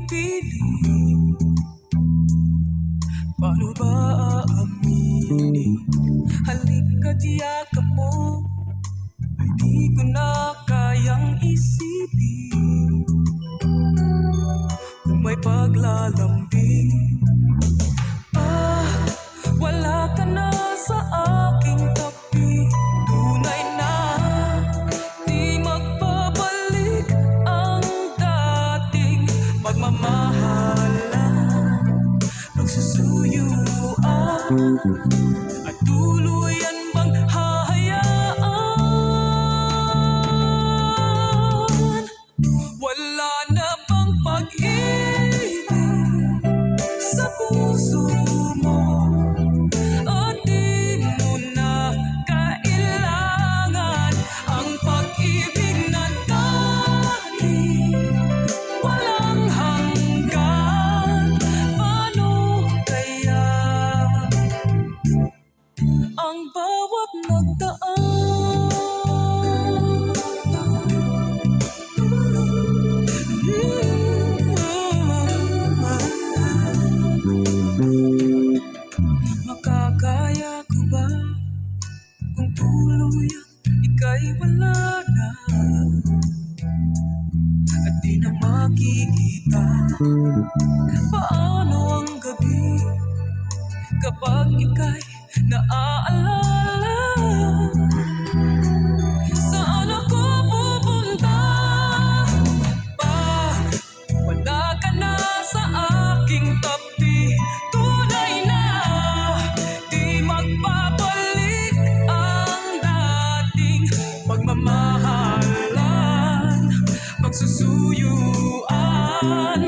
piling. Paano ba aaminin? Halika tiyakap mo, ay di ko na kayang isipin. Kung may paglalambing, wala ka na sa aking tabi. Tunay na di magbabalik ang dating pagmamahalan, pagsusuyuan, at tuluyan bang hahayaan? Wala na bang pag-ibig sa puso mo? O di mo na kailangan ang pag-ibig na dati walang hanggan? Paano kaya ang bawat nagdaan? Makakaya ko ba kung tuluyang ika'y wala na at di na makikita? Paano ang gabi kapag ika'y naaalala? Saan ako pupunta pag wala ka na sa aking tabi? Tunay na di magbabalik ang dating pagmamahalan, pagsusuyuan,